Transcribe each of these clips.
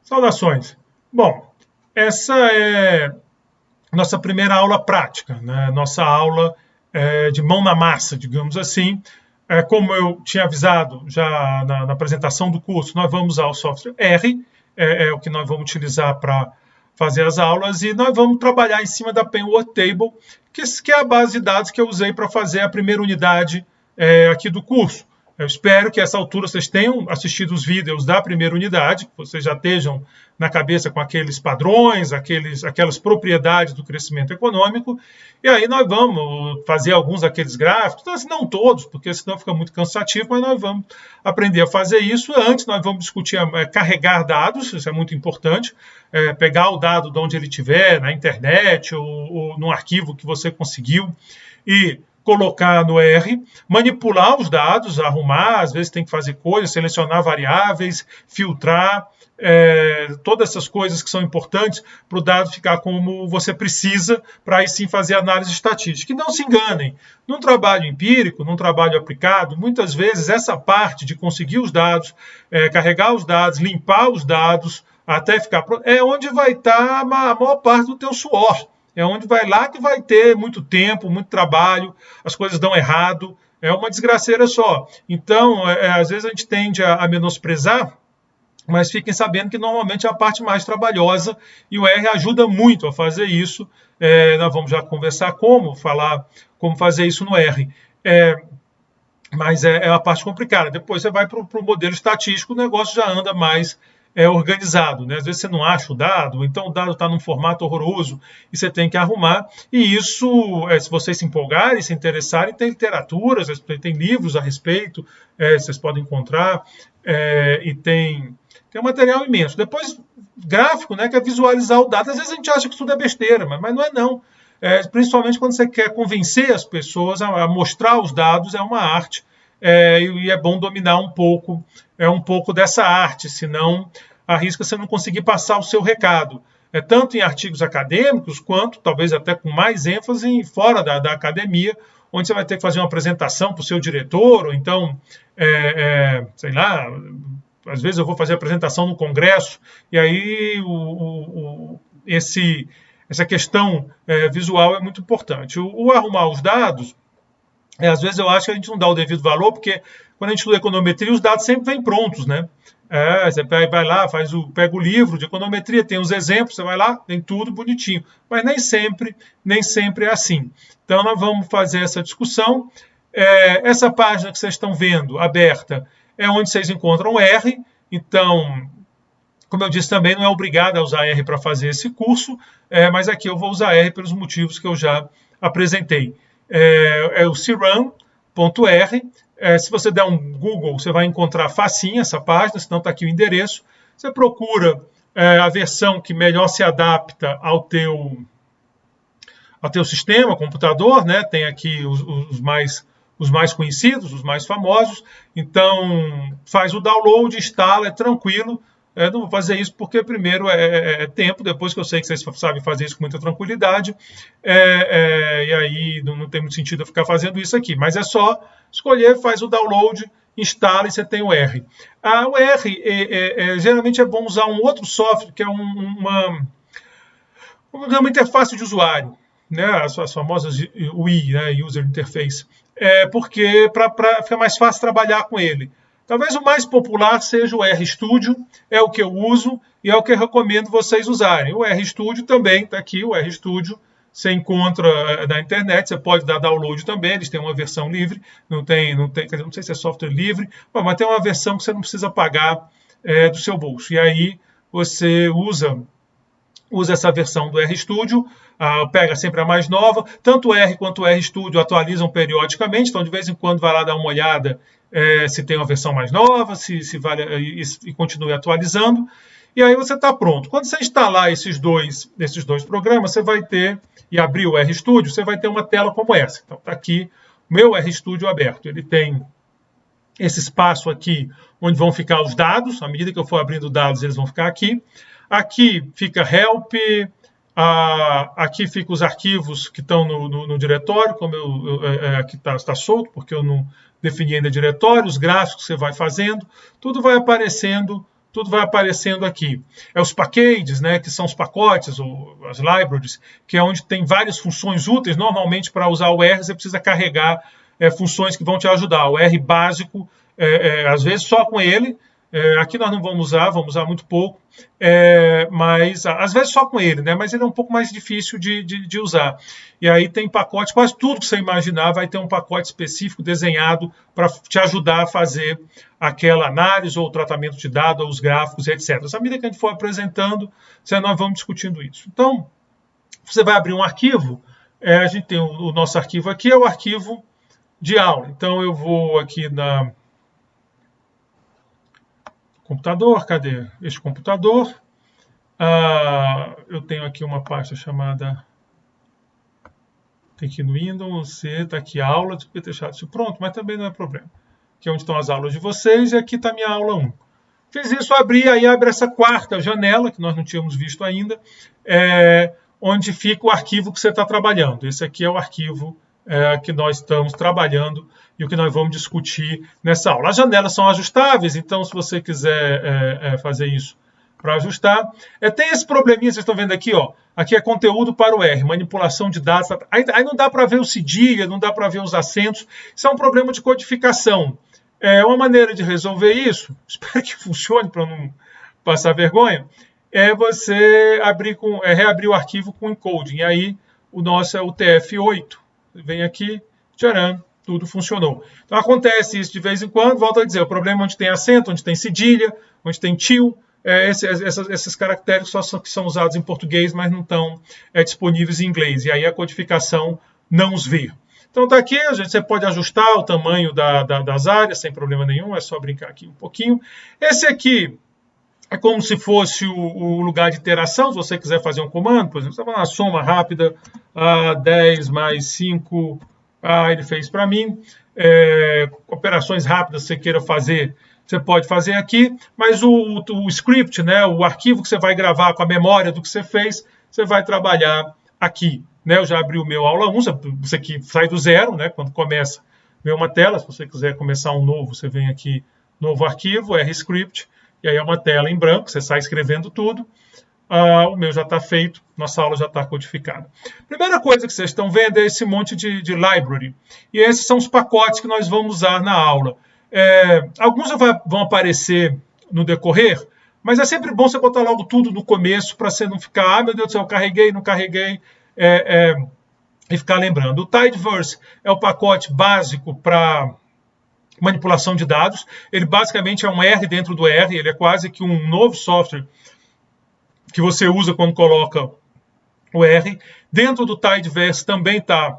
Saudações. Bom, essa é nossa primeira aula prática, né? Nossa aula de mão na massa, digamos assim. Como eu tinha avisado já na apresentação do curso, nós vamos usar o software R, é o que nós vamos utilizar para fazer as aulas, e nós vamos trabalhar em cima da Penword Table, que é a base de dados que eu usei para fazer a primeira unidade aqui do curso. Eu espero que a essa altura vocês tenham assistido os vídeos da primeira unidade, que vocês já estejam na cabeça com aqueles padrões, aquelas propriedades do crescimento econômico, e aí nós vamos fazer alguns daqueles gráficos, não todos, porque senão fica muito cansativo, mas nós vamos aprender a fazer isso. Antes nós vamos discutir carregar dados, isso é muito importante, pegar o dado de onde ele estiver, na internet ou no arquivo que você conseguiu, e colocar no R, manipular os dados, arrumar, às vezes tem que fazer coisas, selecionar variáveis, filtrar, todas essas coisas que são importantes para o dado ficar como você precisa, para aí sim fazer análise estatística. E não se enganem, num trabalho empírico, num trabalho aplicado, muitas vezes essa parte de conseguir os dados, carregar os dados, limpar os dados, até ficar pronto, é onde vai estar a maior parte do teu suor. É onde vai lá que vai ter muito tempo, muito trabalho, as coisas dão errado, é uma desgraceira só. Então, às vezes a gente tende a menosprezar, mas fiquem sabendo que normalmente é a parte mais trabalhosa e o R ajuda muito a fazer isso. Nós vamos já conversar como fazer isso no R. Mas é a parte complicada. Depois você vai para o modelo estatístico, o negócio já anda mais organizado, né? Às vezes você não acha o dado, então o dado está num formato horroroso e você tem que arrumar. E isso, se vocês se empolgarem, se interessarem, tem literaturas, tem livros a respeito, vocês podem encontrar, e tem um material imenso. Depois, gráfico, né, que é visualizar o dado. Às vezes a gente acha que isso tudo é besteira, mas não é não. Principalmente quando você quer convencer as pessoas a mostrar os dados, é uma arte. E é bom dominar um pouco dessa arte, senão arrisca você não conseguir passar o seu recado. Tanto em artigos acadêmicos, quanto, talvez até com mais ênfase, fora da academia, onde você vai ter que fazer uma apresentação para o seu diretor, ou então, sei lá, às vezes eu vou fazer apresentação no congresso, e aí essa questão visual é muito importante. O arrumar os dados, às vezes eu acho que a gente não dá o devido valor, porque quando a gente estuda econometria, os dados sempre vêm prontos, né? Você vai lá, pega o livro de econometria, tem os exemplos, você vai lá, tem tudo bonitinho. Mas nem sempre é assim. Então nós vamos fazer essa discussão. Essa página que vocês estão vendo, aberta, é onde vocês encontram R. Então, como eu disse também, não é obrigado a usar R para fazer esse curso, mas aqui eu vou usar R pelos motivos que eu já apresentei. É o crun.r. Se você der um Google, você vai encontrar facinho essa página, senão está aqui o endereço. Você procura a versão que melhor se adapta ao teu sistema, computador, né? Tem aqui os mais conhecidos, os mais famosos. Então, faz o download, instala, é tranquilo. Não vou fazer isso porque primeiro é tempo, depois que eu sei que vocês sabem fazer isso com muita tranquilidade, e aí não tem muito sentido eu ficar fazendo isso aqui. Mas é só escolher, faz o download, instala e você tem o R. O R, geralmente é bom usar um outro software, que é uma interface de usuário, né? As famosas UI, né? User Interface, porque para ficar mais fácil trabalhar com ele. Talvez o mais popular seja o RStudio, é o que eu uso e é o que eu recomendo vocês usarem. O RStudio também está aqui, o RStudio você encontra na internet, você pode dar download também, eles têm uma versão livre, não sei se é software livre, mas tem uma versão que você não precisa pagar do seu bolso. E aí você usa essa versão do RStudio, pega sempre a mais nova, tanto o R quanto o RStudio atualizam periodicamente, então de vez em quando vai lá dar uma olhada se tem uma versão mais nova, se vale, e continue atualizando, e aí você está pronto. Quando você instalar esses dois programas, você vai ter, e abrir o RStudio, você vai ter uma tela como essa. Então está aqui o meu RStudio aberto, ele tem esse espaço aqui onde vão ficar os dados, à medida que eu for abrindo dados, eles vão ficar aqui. Aqui fica help, aqui ficam os arquivos que estão no diretório, como aqui está solto, porque eu não defini ainda diretório, os gráficos que você vai fazendo, tudo vai aparecendo tudo vai aparecendo aqui. Os packages, né, que são os pacotes, ou as libraries, que é onde tem várias funções úteis. Normalmente, para usar o R, você precisa carregar funções que vão te ajudar. O R básico, às vezes só com ele. Aqui nós não vamos usar muito pouco, mas às vezes só com ele, né? Mas ele é um pouco mais difícil de usar. E aí tem pacote, quase tudo que você imaginar vai ter um pacote específico desenhado para te ajudar a fazer aquela análise ou tratamento de dados, ou os gráficos, etc. À medida que a gente for apresentando, nós vamos discutindo isso. Então, você vai abrir um arquivo, a gente tem o nosso arquivo aqui, é o arquivo de aula. Então, eu vou aqui na computador, cadê este computador? Eu tenho aqui uma pasta chamada, tem aqui no Windows, está aqui a aula, devia ter deixado isso pronto, mas também não é problema. Aqui é onde estão as aulas de vocês, e aqui está a minha aula 1. Fiz isso, abri, aí abre essa quarta janela, que nós não tínhamos visto ainda, onde fica o arquivo que você está trabalhando. Esse aqui é o arquivo que nós estamos trabalhando e o que nós vamos discutir nessa aula. As janelas são ajustáveis, então se você quiser fazer isso para ajustar. Tem esse probleminha, vocês estão vendo aqui, ó. Aqui é conteúdo para o R, manipulação de dados. Aí não dá para ver o cedilha, não dá para ver os acentos. Isso é um problema de codificação. Uma maneira de resolver isso, espero que funcione para não passar vergonha, é você reabrir o arquivo com encoding. E aí o nosso é o TF8. Vem aqui, tcharam, tudo funcionou. Então acontece isso de vez em quando, volto a dizer, o problema é onde tem acento, onde tem cedilha, onde tem tio, esses caracteres que são usados em português, mas não estão disponíveis em inglês, e aí a codificação não os vê. Então está aqui, você pode ajustar o tamanho das áreas sem problema nenhum, é só brincar aqui um pouquinho. Esse aqui é como se fosse o lugar de interação, se você quiser fazer um comando, por exemplo, você vai uma soma rápida, 10 mais 5, ele fez para mim. Operações rápidas que você queira fazer, você pode fazer aqui, mas o script, né, o arquivo que você vai gravar com a memória do que você fez, você vai trabalhar aqui. Né? Eu já abri o meu aula 1, você que sai do zero, né, quando começa, vê uma tela, se você quiser começar um novo, você vem aqui, novo arquivo, RScript, e aí é uma tela em branco, você sai escrevendo tudo. O meu já está feito, nossa aula já está codificada. Primeira coisa que vocês estão vendo é esse monte de library. E esses são os pacotes que nós vamos usar na aula. Alguns vão aparecer no decorrer, mas é sempre bom você botar logo tudo no começo para você não ficar, meu Deus do céu, carreguei, não carreguei, e ficar lembrando. O Tidyverse é o pacote básico para manipulação de dados. Ele basicamente é um R dentro do R, ele é quase que um novo software que você usa quando coloca o R. Dentro do Tidyverse também está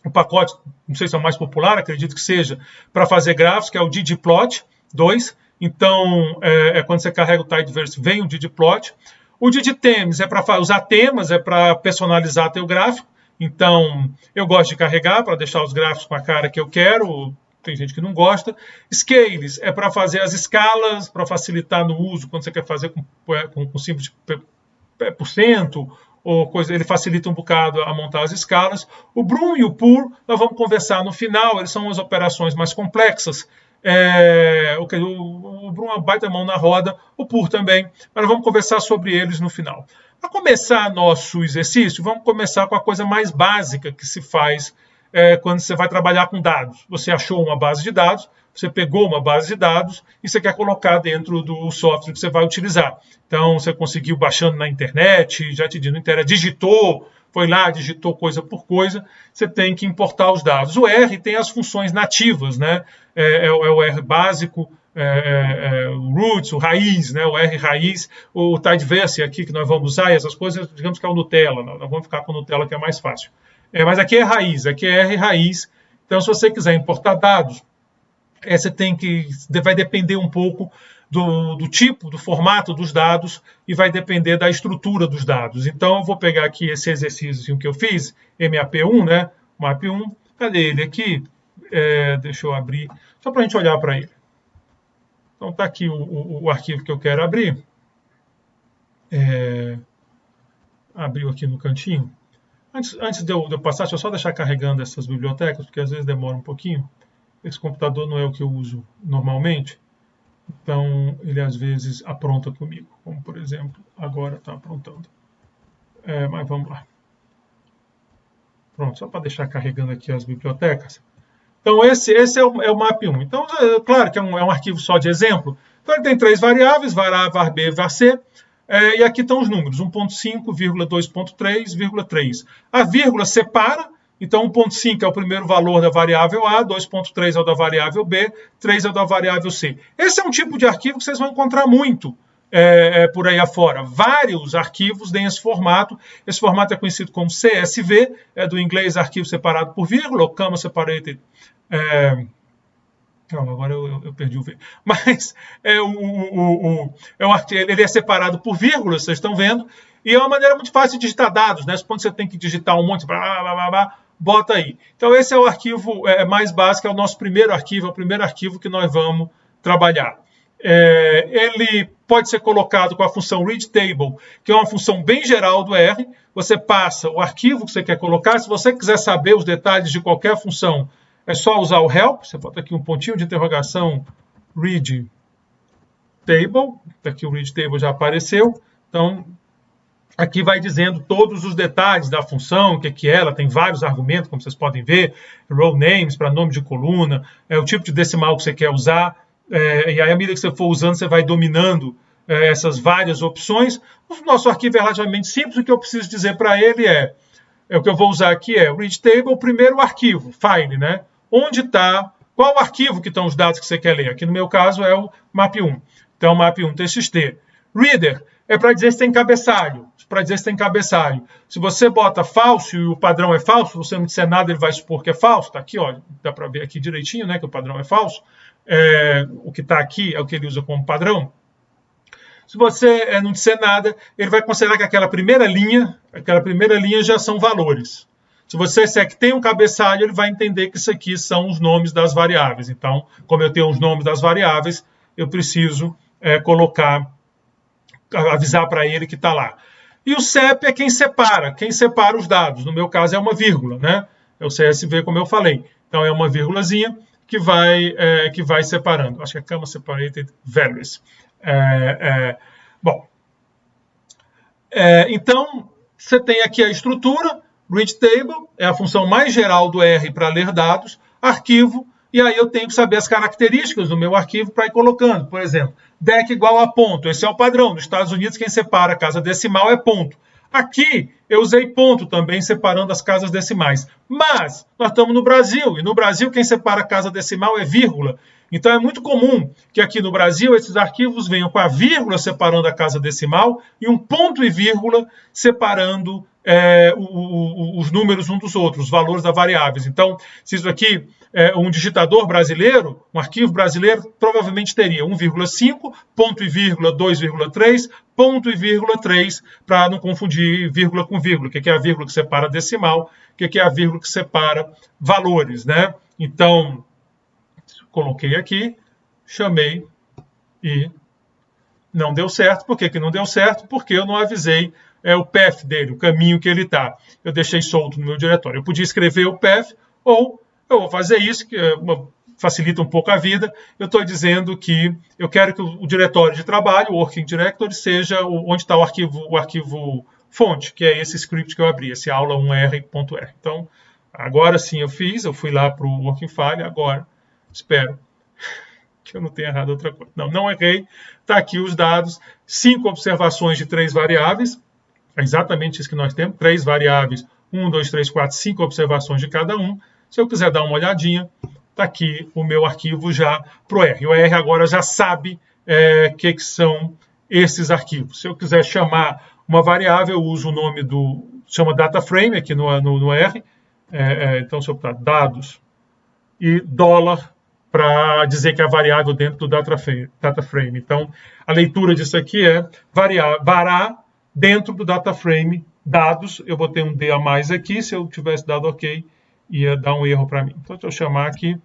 o pacote, não sei se é o mais popular, acredito que seja, para fazer gráficos, que é o ggplot 2. Então, quando você carrega o Tidyverse, vem o ggplot. O ggthemes é para usar temas, é para personalizar teu gráfico. Então, eu gosto de carregar para deixar os gráficos com a cara que eu quero. Tem gente que não gosta. Scales é para fazer as escalas, para facilitar no uso, quando você quer fazer com simples por cento, ou coisa, ele facilita um bocado a montar as escalas. O Broom e o Pur, nós vamos conversar no final, eles são as operações mais complexas. O Broom é uma baita mão na roda, o Pur também, mas nós vamos conversar sobre eles no final. Para começar nosso exercício, vamos começar com a coisa mais básica que se faz quando você vai trabalhar com dados. Você achou uma base de dados, você pegou uma base de dados e você quer colocar dentro do software que você vai utilizar. Então, você conseguiu baixando na internet, já te digo, digitou, foi lá, digitou coisa por coisa, você tem que importar os dados. O R tem as funções nativas, né? O R básico, o roots, o raiz, né? O R raiz, o Tidyverse aqui que nós vamos usar, e essas coisas, digamos que é o Nutella, nós vamos ficar com o Nutella que é mais fácil. Mas aqui é raiz, aqui é R raiz. Então, se você quiser importar dados, vai depender um pouco do tipo, do formato dos dados e vai depender da estrutura dos dados. Então, eu vou pegar aqui esse exercício que eu fiz, MAP1, né? MAP1, cadê ele aqui? Deixa eu abrir, só para a gente olhar para ele. Então, está aqui o arquivo que eu quero abrir. Abriu aqui no cantinho. Antes de eu passar, deixa eu só deixar carregando essas bibliotecas, porque às vezes demora um pouquinho. Esse computador não é o que eu uso normalmente. Então, ele às vezes apronta comigo, como por exemplo, agora está aprontando. Mas vamos lá. Pronto, só para deixar carregando aqui as bibliotecas. Então, esse é o map1. Então, claro que é um arquivo só de exemplo. Então, ele tem 3 variáveis, var A, var B, var C. E aqui estão os números, 1.5, 2.3, 3. A vírgula separa, então 1.5 é o primeiro valor da variável A, 2.3 é o da variável B, 3 é o da variável C. Esse é um tipo de arquivo que vocês vão encontrar muito por aí afora. Vários arquivos têm esse formato. Esse formato é conhecido como CSV, do inglês arquivo separado por vírgula, ou comma separated. Não, agora eu perdi o V. Mas ele é separado por vírgulas, vocês estão vendo, e é uma maneira muito fácil de digitar dados, né? Quando você tem que digitar um monte, bota aí. Então, esse é o arquivo mais básico, é o nosso primeiro arquivo, é o primeiro arquivo que nós vamos trabalhar. Ele pode ser colocado com a função readTable, que é uma função bem geral do R. Você passa o arquivo que você quer colocar. Se você quiser saber os detalhes de qualquer função, é só usar o help. Você bota aqui um pontinho de interrogação, readTable. Aqui o readTable já apareceu. Então, aqui vai dizendo todos os detalhes da função, o que é ela, tem vários argumentos, como vocês podem ver, row names para nome de coluna, o tipo de decimal que você quer usar. E aí, à medida que você for usando, você vai dominando essas várias opções. O nosso arquivo é relativamente simples. O que eu preciso dizer para ele o que eu vou usar aqui é o readTable, o primeiro arquivo, file, né? Onde está, qual o arquivo que estão os dados que você quer ler. Aqui no meu caso é o map1. Então, map1.txt. Reader é para dizer se tem cabeçalho. Se você bota falso e o padrão é falso, você não disser nada, ele vai supor que é falso. Está aqui, ó, dá para ver aqui direitinho, né, que o padrão é falso. O que está aqui é o que ele usa como padrão. Se você não disser nada, ele vai considerar que aquela primeira linha já são valores. Se você disser que tem um cabeçalho, ele vai entender que isso aqui são os nomes das variáveis. Então, como eu tenho os nomes das variáveis, eu preciso avisar para ele que está lá. E o CEP é quem separa os dados. No meu caso é uma vírgula, né? É o CSV, como eu falei. Então é uma vírgulazinha que vai separando. Acho que é comma separated values. Então, você tem aqui a estrutura, readTable, é a função mais geral do R para ler dados, arquivo, e aí eu tenho que saber as características do meu arquivo para ir colocando. Por exemplo, DEC igual a ponto, esse é o padrão. Nos Estados Unidos, quem separa a casa decimal é ponto. Aqui, eu usei ponto também, separando as casas decimais. Mas, nós estamos no Brasil, e no Brasil quem separa a casa decimal é vírgula. Então, é muito comum que aqui no Brasil esses arquivos venham com a vírgula separando a casa decimal e um ponto e vírgula separando os números um dos outros, os valores das variáveis. Então, se isso aqui um digitador brasileiro, um arquivo brasileiro, provavelmente teria 1,5, ponto e vírgula 2,3, ponto e vírgula 3, para não confundir vírgula com vírgula, que é a vírgula que separa decimal, que é a vírgula que separa valores, né? Então, coloquei aqui, chamei e não deu certo. Por que não deu certo? Porque eu não avisei o path dele, o caminho que ele está. Eu deixei solto no meu diretório. Eu podia escrever o path, ou eu vou fazer isso, que facilita um pouco a vida. Eu estou dizendo que eu quero que o diretório de trabalho, o working directory, seja onde está o arquivo fonte, que é esse script que eu abri, esse aula1r.r. Então, agora sim eu fui lá para o working file, agora espero que eu não tenha errado outra coisa. Não errei. Está aqui os dados, 5 observações de 3 variáveis, é exatamente isso que nós temos, 3 variáveis, 1, 2, 3, 4, 5 observações de cada um. Se eu quiser dar uma olhadinha, está aqui o meu arquivo já para o R. O R agora já sabe que são esses arquivos. Se eu quiser chamar uma variável, eu uso o nome chama DataFrame aqui no R. Então, se eu botar dados e dólar, para dizer que é a variável dentro do DataFrame. Então, a leitura disso aqui é vará dentro do DataFrame dados. Eu botei um D a mais aqui, se eu tivesse dado OK, ia dar um erro para mim. Então, se eu chamar aqui,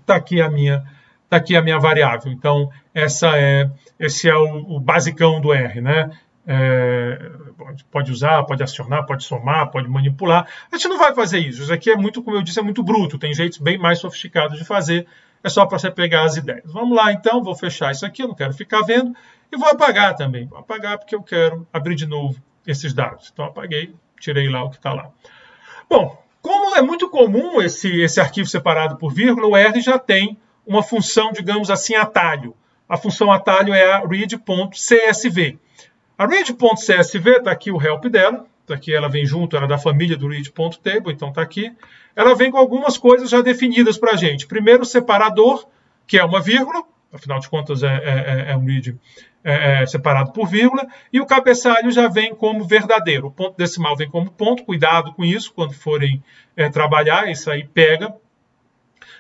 está aqui a minha variável. Então, esse é o basicão do R, né? Pode usar, pode acionar, pode somar, pode manipular. A gente não vai fazer isso. Isso aqui é muito, como eu disse, é muito bruto. Tem jeitos bem mais sofisticados de fazer. é só para você pegar as ideias. Vamos lá então, vou fechar isso aqui, eu não quero ficar vendo, e vou apagar também. Vou apagar porque eu quero abrir de novo esses dados. Então apaguei, tirei lá o que está lá. Bom, como é muito comum esse arquivo separado por vírgula, o R já tem uma função, digamos assim, atalho. A função atalho é a read.csv. A read.csv, está aqui o help dela, está aqui, ela vem junto, ela é da família do read.table, então está aqui. Ela vem com algumas coisas já definidas para a gente. Primeiro, o separador, que é uma vírgula, afinal de contas é um read separado por vírgula, e o cabeçalho já vem como verdadeiro. O ponto decimal vem como ponto, cuidado com isso, quando forem trabalhar, isso aí pega.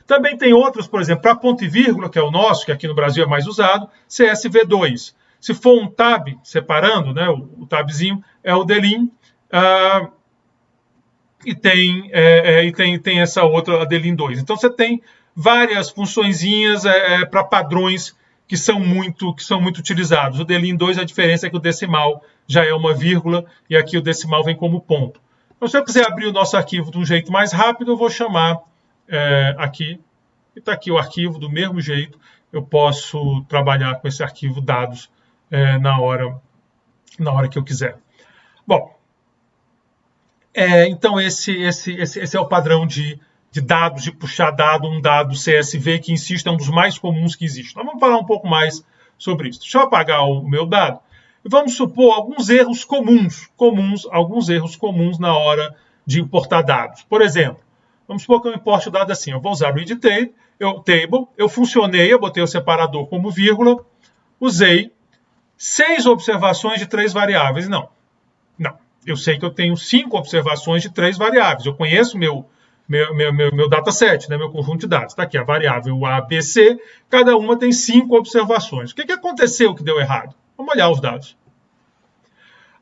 Também tem outros, por exemplo, para ponto e vírgula, que é o nosso, que aqui no Brasil é mais usado, CSV2. Se for um tab separando, né, o tabzinho é o delin, e tem essa outra, a delin 2. Então você tem várias funçõezinhas para padrões que são muito utilizados. O delin 2, a diferença é que o decimal já é uma vírgula e aqui o decimal vem como ponto. Então, se eu quiser abrir o nosso arquivo de um jeito mais rápido, eu vou chamar aqui, e está aqui o arquivo do mesmo jeito. Eu posso trabalhar com esse arquivo dados na hora que eu quiser. Bom, então esse é o padrão de dados, de puxar um dado CSV, que, insisto, é um dos mais comuns que existe. Então, vamos falar um pouco mais sobre isso. Deixa eu apagar o meu dado. E vamos supor alguns erros comuns na hora de importar dados. Por exemplo, vamos supor que eu importe o dado assim. Eu vou usar read table, eu funcionei, eu botei o separador como vírgula, usei 6 observações de 3 variáveis. Não. Eu sei que eu tenho 5 observações de 3 variáveis. Eu conheço meu dataset, né, meu conjunto de dados. Está aqui a variável A, B, C. Cada uma tem 5 observações. O que aconteceu que deu errado? Vamos olhar os dados.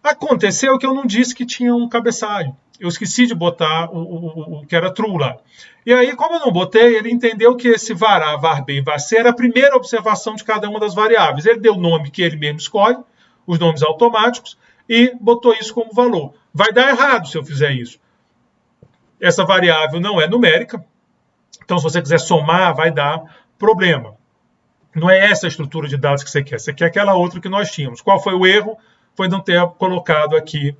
Aconteceu que eu não disse que tinha um cabeçalho. Eu esqueci de botar o que era true lá. E aí, como eu não botei, ele entendeu que esse var A, var B e var C era a primeira observação de cada uma das variáveis. Ele deu o nome que ele mesmo escolhe, os nomes automáticos, e botou isso como valor. Vai dar errado se eu fizer isso. Essa variável não é numérica, então se você quiser somar, vai dar problema. Não é essa a estrutura de dados que você quer. Você quer aquela outra que nós tínhamos. Qual foi o erro? Foi não ter colocado aqui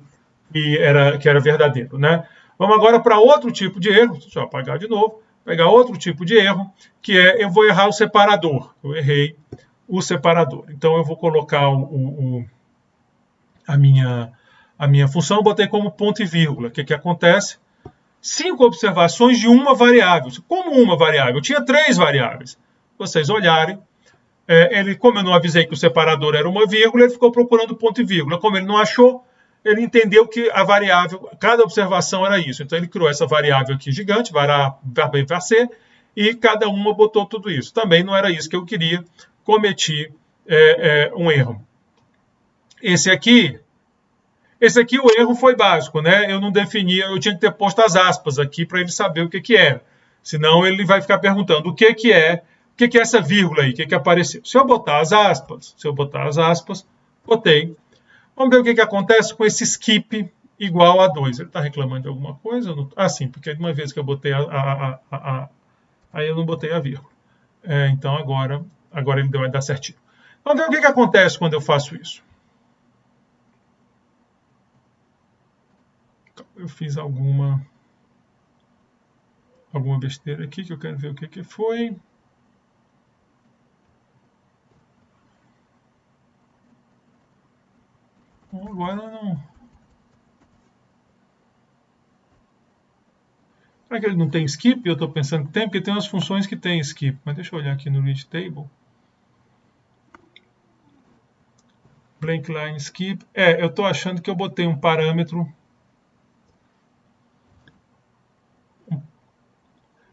que era verdadeiro, né? Vamos agora para outro tipo de erro. Deixa eu apagar de novo. Pegar outro tipo de erro, que é eu vou errar o separador. Eu errei o separador. Então eu vou colocar a minha função, eu botei como ponto e vírgula. O que acontece? 5 observações de uma variável. Como uma variável? Eu tinha 3 variáveis. Vocês olharem, como eu não avisei que o separador era uma vírgula, ele ficou procurando ponto e vírgula. Como ele não achou, ele entendeu que a variável, cada observação era isso. Então ele criou essa variável aqui gigante, var A, var B, var C, e cada uma botou tudo isso. Também não era isso que eu queria, cometi um erro. Esse aqui, o erro foi básico, né? Eu não definia, eu tinha que ter posto as aspas aqui para ele saber o que era. Senão ele vai ficar perguntando o que é essa vírgula aí, o que apareceu. Se eu botar as aspas, botei. Vamos ver o que acontece com esse skip igual a 2. Ele está reclamando de alguma coisa? Sim, porque uma vez que eu botei aí eu não botei a vírgula. Então agora ele vai dar certinho. Vamos ver o que acontece quando eu faço isso. Eu fiz alguma besteira aqui que eu quero ver o que foi. Bom, agora não. Será que ele não tem skip? Eu estou pensando que tem, porque tem umas funções que tem skip. Mas deixa eu olhar aqui no read table. Blank line skip. Eu estou achando que eu botei um parâmetro.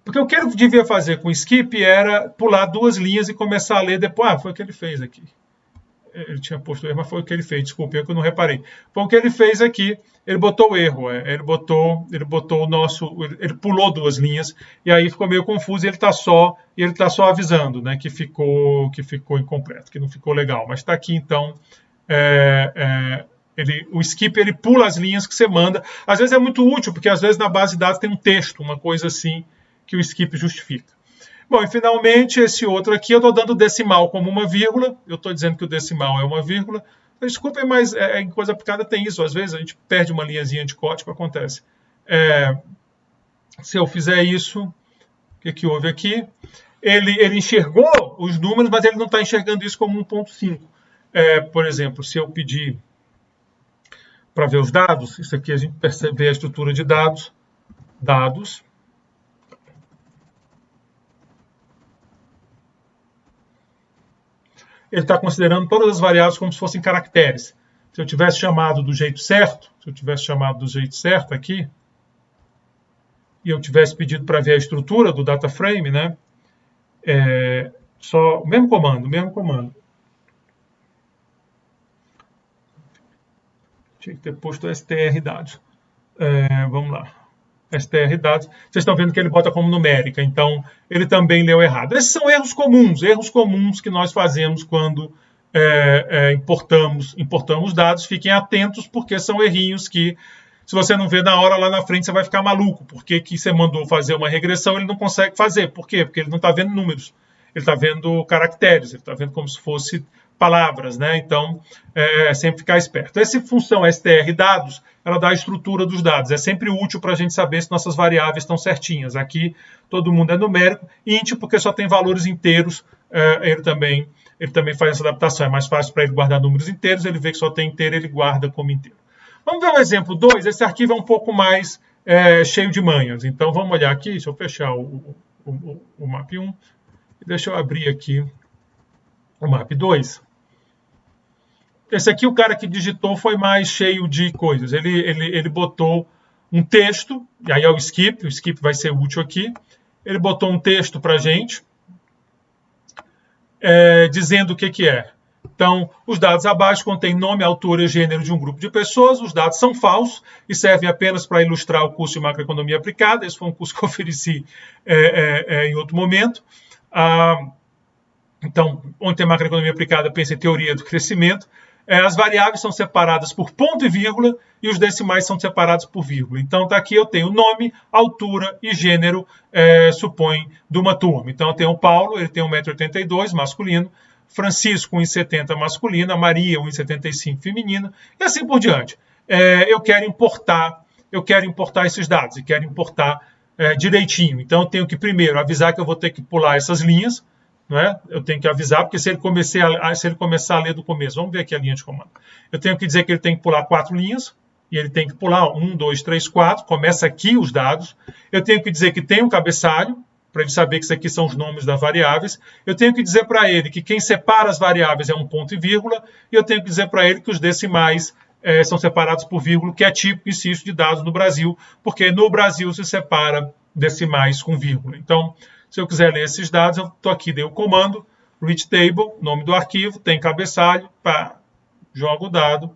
Porque o que ele devia fazer com o skip era pular 2 linhas e começar a ler depois. Foi o que ele fez aqui. Ele tinha posto erro, mas foi o que ele fez. Desculpe, eu que não reparei. Foi o que ele fez aqui. Ele botou o erro. Ele botou o nosso. Ele pulou 2 linhas e aí ficou meio confuso. E ele está só avisando, né, que ficou incompleto, que não ficou legal. Mas está aqui então. O skip ele pula as linhas que você manda. Às vezes é muito útil porque às vezes na base de dados tem um texto, uma coisa assim que o skip justifica. Bom, e finalmente esse outro aqui, eu estou dando decimal como uma vírgula, eu estou dizendo que o decimal é uma vírgula. Desculpem, mas em coisa aplicada tem isso, às vezes a gente perde uma linhazinha de código, acontece. Se eu fizer isso, o que houve aqui? Ele enxergou os números, mas ele não está enxergando isso como 1.5. Por exemplo, se eu pedir para ver os dados, isso aqui a gente percebe a estrutura de dados, ele está considerando todas as variáveis como se fossem caracteres. Se eu tivesse chamado do jeito certo, aqui, e eu tivesse pedido para ver a estrutura do data frame, né? Só o mesmo comando. Tinha que ter posto str dados. Vamos lá. str dados. Vocês estão vendo que ele bota como numérica, então ele também leu errado. Esses são erros comuns que nós fazemos quando importamos dados. Fiquem atentos, porque são errinhos que, se você não vê na hora, lá na frente você vai ficar maluco, porque que você mandou fazer uma regressão, ele não consegue fazer. Por quê? Porque ele não está vendo números, ele está vendo caracteres, ele está vendo como se fosse palavras, né? Então, sempre ficar esperto. Essa função str dados, ela dá a estrutura dos dados. É sempre útil para a gente saber se nossas variáveis estão certinhas. Aqui, todo mundo é numérico. Int, porque só tem valores inteiros, ele também faz essa adaptação. É mais fácil para ele guardar números inteiros, ele vê que só tem inteiro, ele guarda como inteiro. Vamos ver o exemplo 2. Esse arquivo é um pouco mais cheio de manhas. Então, vamos olhar aqui. Deixa eu fechar o map 1. Deixa eu abrir aqui o map 2. Esse aqui, o cara que digitou, foi mais cheio de coisas. Ele botou um texto, e aí é o skip vai ser útil aqui. Ele botou um texto para a gente, dizendo o que é. Então, os dados abaixo contêm nome, altura e gênero de um grupo de pessoas. Os dados são falsos e servem apenas para ilustrar o curso de macroeconomia aplicada. Esse foi um curso que eu ofereci em outro momento. Então, onde tem macroeconomia aplicada, pensa em teoria do crescimento. As variáveis são separadas por ponto e vírgula e os decimais são separados por vírgula. Então, tá aqui eu tenho nome, altura e gênero, supõe, de uma turma. Então, eu tenho o Paulo, ele tem 1,82 m, masculino, Francisco, 1,70 m, masculina, Maria, 1,75 m, feminina, e assim por diante. Eu quero importar esses dados e quero importar direitinho. Então, eu tenho que primeiro avisar que eu vou ter que pular essas linhas, não é? Eu tenho que avisar, porque se ele começar a ler do começo, vamos ver aqui a linha de comando. Eu tenho que dizer que ele tem que pular 4 linhas, e ele tem que pular 1, 2, 3, 4, começa aqui os dados. Eu tenho que dizer que tem um cabeçalho, para ele saber que isso aqui são os nomes das variáveis. Eu tenho que dizer para ele que quem separa as variáveis é um ponto e vírgula, e eu tenho que dizer para ele que os decimais são separados por vírgula, que é típico isso de dados no Brasil, porque no Brasil se separa decimais com vírgula. Então, se eu quiser ler esses dados, eu estou aqui, dei o comando, read table, nome do arquivo, tem cabeçalho, pá, jogo o dado.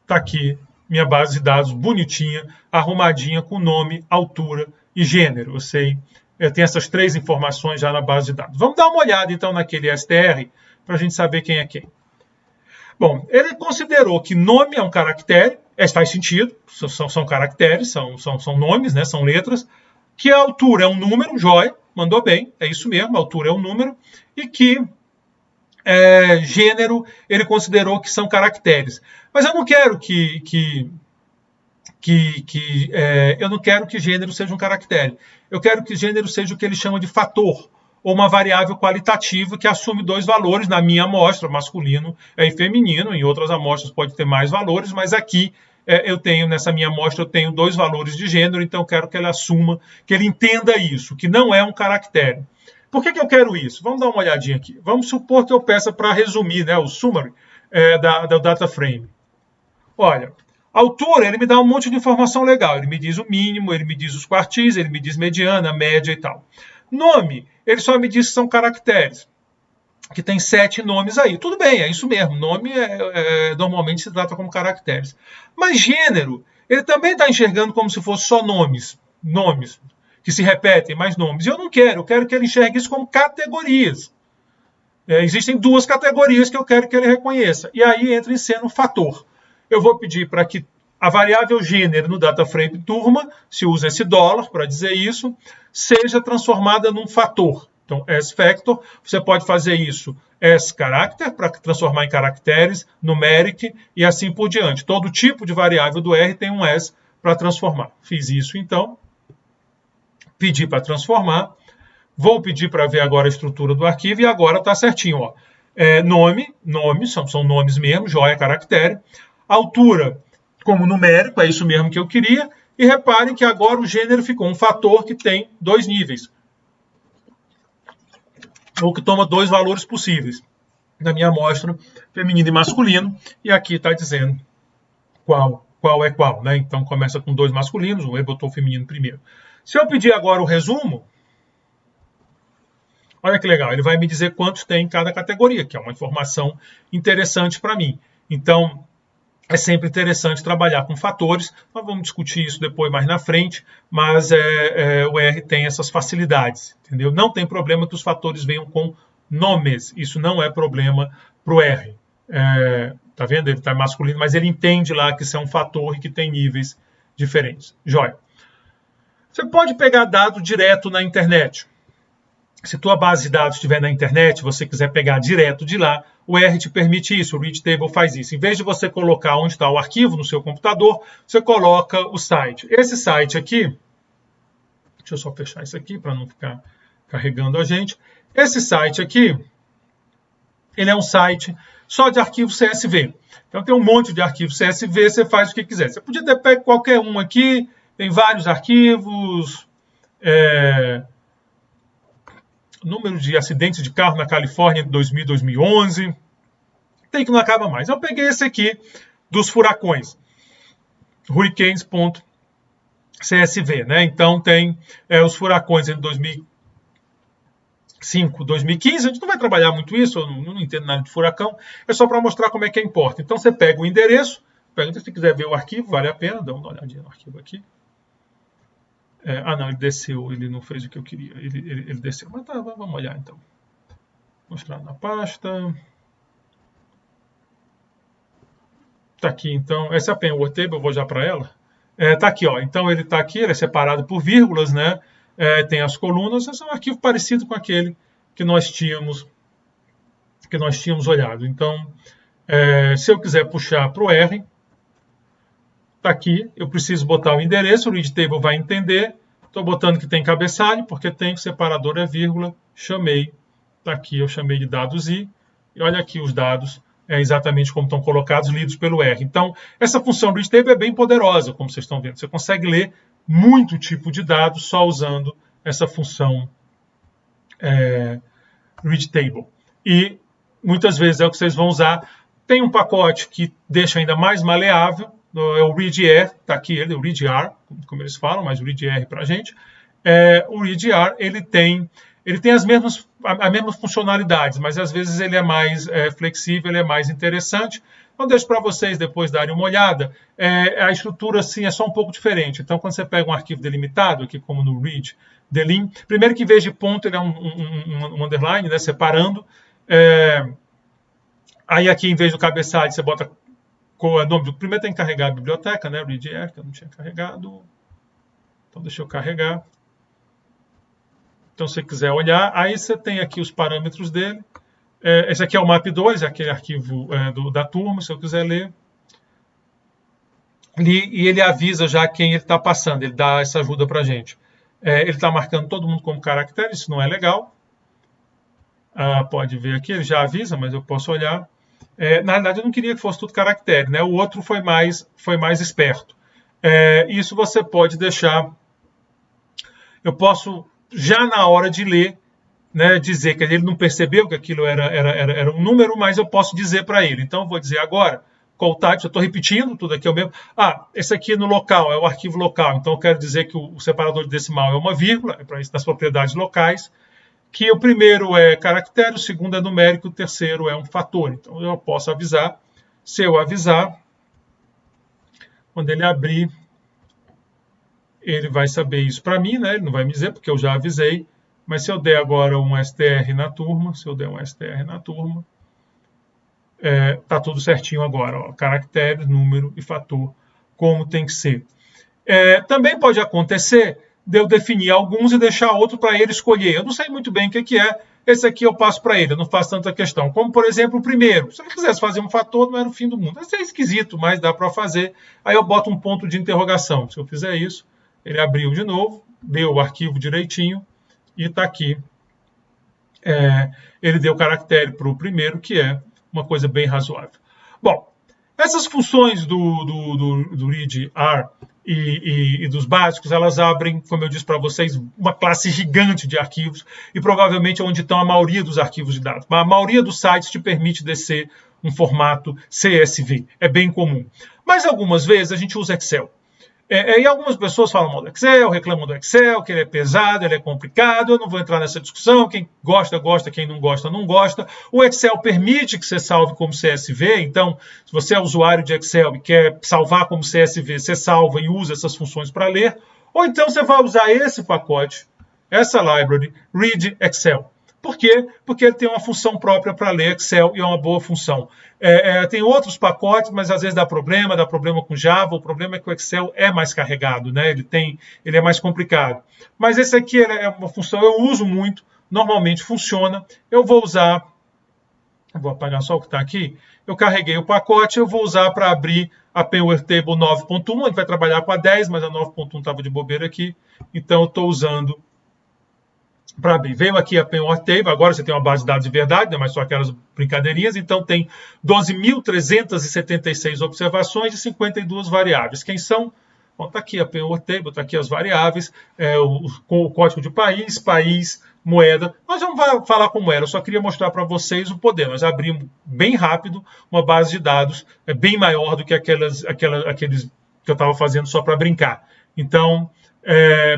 Está aqui minha base de dados bonitinha, arrumadinha, com nome, altura e gênero. Eu tenho essas 3 informações já na base de dados. Vamos dar uma olhada, então, naquele str, para a gente saber quem é quem. Bom, ele considerou que nome é um caractere, faz sentido, são caracteres, são nomes, né, são letras, que a altura é um número, joia, mandou bem, é isso mesmo, a altura é um número, e que gênero ele considerou que são caracteres. Mas eu não quero eu não quero que gênero seja um caractere. Eu quero que gênero seja o que ele chama de fator, ou uma variável qualitativa que assume 2 valores na minha amostra, masculino e feminino. Em outras amostras pode ter mais valores, mas aqui nessa minha amostra, eu tenho 2 valores de gênero, então eu quero que ele assuma, que ele entenda isso, que não é um caractere. Por que eu quero isso? Vamos dar uma olhadinha aqui. Vamos supor que eu peça para resumir, né, o summary do data frame. Olha, altura, ele me dá um monte de informação legal. Ele me diz o mínimo, ele me diz os quartis, ele me diz mediana, média e tal. Nome, ele só me diz que são caracteres, que tem 7 nomes aí. Tudo bem, é isso mesmo. Nome normalmente se trata como caracteres. Mas gênero, ele também está enxergando como se fosse só nomes que se repetem, mais nomes. E eu quero que ele enxergue isso como categorias. Existem 2 categorias que eu quero que ele reconheça. E aí entra em cena o fator. Eu vou pedir para que a variável gênero no data frame turma, se usa esse dólar para dizer isso, seja transformada num fator. Então, as factor, você pode fazer isso as character, para transformar em caracteres, numeric e assim por diante. Todo tipo de variável do R tem um as para transformar. Fiz isso, então. Pedi para transformar. Vou pedir para ver agora a estrutura do arquivo e agora está certinho. Ó. Nome, são nomes mesmo, joia, caractere. Altura, como numérico, é isso mesmo que eu queria. E reparem que agora o gênero ficou um fator que tem 2 níveis. Ou que toma 2 valores possíveis. Na minha amostra, feminino e masculino. E aqui está dizendo qual é qual. Né? Então começa com 2 masculinos, ele botou o feminino primeiro. Se eu pedir agora o resumo, olha que legal, ele vai me dizer quantos tem em cada categoria, que é uma informação interessante para mim. Então, é sempre interessante trabalhar com fatores. Nós vamos discutir isso depois mais na frente, mas o R tem essas facilidades, entendeu? Não tem problema que os fatores venham com nomes. Isso não é problema para o R. Tá vendo? Ele está masculino, mas ele entende lá que isso é um fator e que tem níveis diferentes. Joia. Você pode pegar dado direto na internet. Se tua base de dados estiver na internet, você quiser pegar direto de lá, o R te permite isso, o Read Table faz isso. Em vez de você colocar onde está o arquivo no seu computador, você coloca o site. Esse site aqui, deixa eu só fechar isso aqui para não ficar carregando a gente. Esse site aqui, ele é um site só de arquivo CSV. Então tem um monte de arquivo CSV, você faz o que quiser. Você podia ter pego qualquer um aqui, tem vários arquivos, número de acidentes de carro na Califórnia de 2000 e 2011. Tem que não acaba mais. Eu peguei esse aqui dos furacões. Hurricanes.csv, né? Então tem os furacões entre 2005 e 2015. A gente não vai trabalhar muito isso, eu não entendo nada de furacão. É só para mostrar como é que importa. Então você pega o endereço, se quiser ver o arquivo, vale a pena, dá uma olhadinha no arquivo aqui. Não, ele desceu, ele não fez o que eu queria, ele desceu, mas tá, vamos olhar então. Mostrar na pasta. Tá aqui então, essa é a Penword Table, eu vou já para ela. Tá aqui, ó, então ele tá aqui, ele é separado por vírgulas, né? Tem as colunas, esse é um arquivo parecido com aquele que nós tínhamos olhado. Então, se eu quiser puxar para o R, está aqui, eu preciso botar o endereço, o Read Table vai entender. Estou botando que tem cabeçalho, porque tem, o separador é vírgula, chamei. Está aqui, eu chamei de dados I. E olha aqui os dados, exatamente como estão colocados, lidos pelo R. Então, essa função Read Table é bem poderosa, como vocês estão vendo. Você consegue ler muito tipo de dados só usando essa função Read Table. E muitas vezes é o que vocês vão usar. Tem um pacote que deixa ainda mais maleável, é o readr, está aqui ele, o readr, como eles falam, mas o readr para a gente. O readr, ele tem as mesmas funcionalidades, mas às vezes ele é mais flexível, ele é mais interessante. Então deixo para vocês depois darem uma olhada. A estrutura assim, é só um pouco diferente. Então quando você pega um arquivo delimitado, aqui como no read, delim, primeiro que em vez de ponto ele é um underline, né, separando. Aí aqui em vez do cabeçalho você bota o nome do primeiro, tem que carregar a biblioteca, né? readr, que eu não tinha carregado. Então deixa eu carregar. Então se você quiser olhar, aí você tem aqui os parâmetros dele. Esse aqui é o map2, aquele arquivo da turma, se eu quiser ler. E ele avisa já quem ele está passando, ele dá essa ajuda para a gente. Ele está marcando todo mundo como caractere, isso não é legal. Pode ver aqui, ele já avisa, mas eu posso olhar. Na verdade, eu não queria que fosse tudo caractere, né? O outro foi mais esperto. Isso você pode deixar... Eu posso, já na hora de ler, né, dizer que ele não percebeu que aquilo era um número, mas eu posso dizer para ele. Então, eu vou dizer agora, call type, eu estou repetindo, tudo aqui é o mesmo. Esse aqui no local, é o arquivo local. Então, eu quero dizer que o separador de decimal é uma vírgula, é para isso das propriedades locais. Que o primeiro é caractere, o segundo é numérico, o terceiro é um fator. Então, eu posso avisar. Se eu avisar, quando ele abrir, ele vai saber isso para mim, né? Ele não vai me dizer, porque eu já avisei. Mas se eu der agora um str na turma, tá tudo certinho agora. Ó, caractere, número e fator como tem que ser. Também pode acontecer de eu definir alguns e deixar outro para ele escolher. Eu não sei muito bem o que é, esse aqui eu passo para ele, eu não faço tanta questão. Como, por exemplo, o primeiro. Se ele quisesse fazer um fator, não era o fim do mundo. Isso é esquisito, mas dá para fazer. Aí eu boto um ponto de interrogação. Se eu fizer isso, ele abriu de novo, deu o arquivo direitinho e está aqui. Ele deu caractere para o primeiro, que é uma coisa bem razoável. Bom, essas funções do readr e dos básicos, elas abrem, como eu disse para vocês, uma classe gigante de arquivos e provavelmente é onde estão a maioria dos arquivos de dados. Mas a maioria dos sites te permite descer um formato CSV. É bem comum. Mas algumas vezes a gente usa Excel. E algumas pessoas falam mal do Excel, reclamam do Excel, que ele é pesado, ele é complicado. Eu não vou entrar nessa discussão. Quem gosta, gosta. Quem não gosta, não gosta. O Excel permite que você salve como CSV. Então, se você é usuário de Excel e quer salvar como CSV, você salva e usa essas funções para ler. Ou então você vai usar esse pacote, essa library, Read Excel. Por quê? Porque ele tem uma função própria para ler Excel e é uma boa função. Tem outros pacotes, mas às vezes dá problema com Java. O problema é que o Excel é mais carregado, né? Ele é mais complicado. Mas esse aqui é uma função que eu uso muito, normalmente funciona. Eu vou apagar só o que está aqui. Eu carreguei o pacote, eu vou usar para abrir a Penware Table 9.1. A gente vai trabalhar com a 10, mas a 9.1 estava de bobeira aqui. Então eu estou usando para abrir. Veio aqui a Penware Table, agora você tem uma base de dados de verdade, não é mais só aquelas brincadeirinhas, então tem 12.376 observações e 52 variáveis. Quem são? Bom, está aqui a Penware Table, está aqui as variáveis, o código de país, moeda. Nós vamos falar com moeda, eu só queria mostrar para vocês o poder. Nós abrimos bem rápido uma base de dados bem maior do que aqueles que eu estava fazendo só para brincar. Então,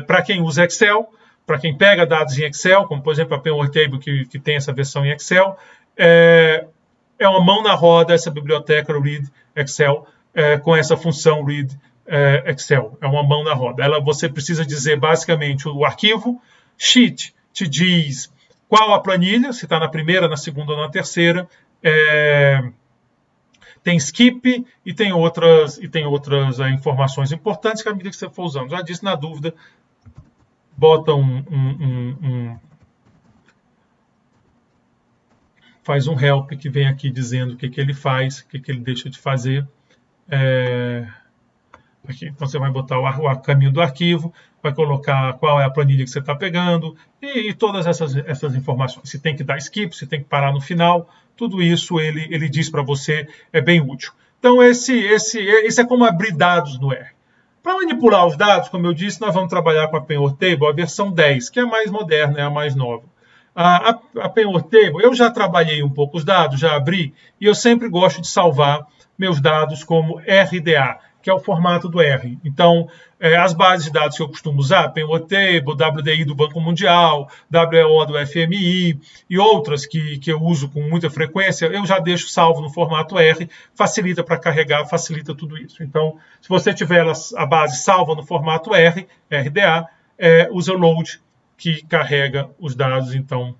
para quem usa Excel, para quem pega dados em Excel, como por exemplo a Penware Table, que tem essa versão em Excel, é uma mão na roda essa biblioteca Read Excel, com essa função Read Excel. É uma mão na roda. Você precisa dizer basicamente o arquivo. Sheet te diz qual a planilha, se está na primeira, na segunda ou na terceira. Tem skip e tem outras informações importantes que à medida que você for usando. Já disse, na dúvida, bota faz um help que vem aqui dizendo o que ele faz, o que ele deixa de fazer. Aqui, então você vai botar o caminho do arquivo, vai colocar qual é a planilha que você está pegando e todas essas informações. Se tem que dar skip, se tem que parar no final, tudo isso ele diz para você, é bem útil. Então esse é como abrir dados no R. Para manipular os dados, como eu disse, nós vamos trabalhar com a Penware Table, a versão 10, que é a mais moderna, é a mais nova. A Penware Table, eu já trabalhei um pouco os dados, já abri, e eu sempre gosto de salvar meus dados como RDA, que é o formato do R. Então, as bases de dados que eu costumo usar, Penware Table, WDI do Banco Mundial, WEO do FMI e outras que eu uso com muita frequência, eu já deixo salvo no formato R, facilita para carregar, facilita tudo isso. Então, se você tiver a base salva no formato R, RDA, usa o load, que carrega os dados. Então, o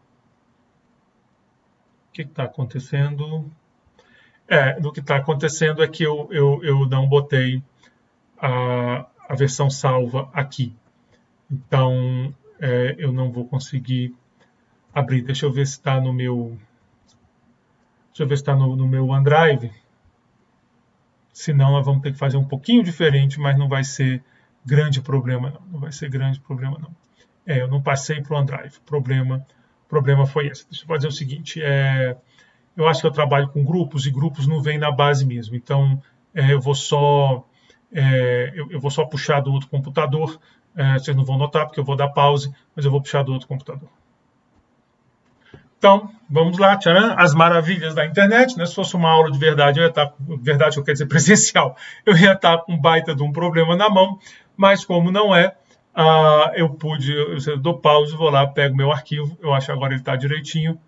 que está acontecendo? O que está acontecendo é que eu não botei a versão salva aqui. Então, eu não vou conseguir abrir. Deixa eu ver se está no meu... Deixa eu ver se está no meu OneDrive. Senão, nós vamos ter que fazer um pouquinho diferente, mas não vai ser grande problema, não. Não vai ser grande problema, não. Eu não passei para o OneDrive. O problema foi esse. Deixa eu fazer o seguinte. Eu acho que eu trabalho com grupos e grupos não vêm na base mesmo. Então, eu vou só puxar do outro computador. Vocês não vão notar porque eu vou dar pause, mas eu vou puxar do outro computador. Então, vamos lá. Tcharam, as maravilhas da internet. Né? Se fosse uma aula de verdade, eu ia estar, verdade, eu quero dizer presencial, eu ia estar com um baita de um problema na mão, mas como não é, eu dou pause, vou lá, pego meu arquivo, eu acho que agora ele está direitinho.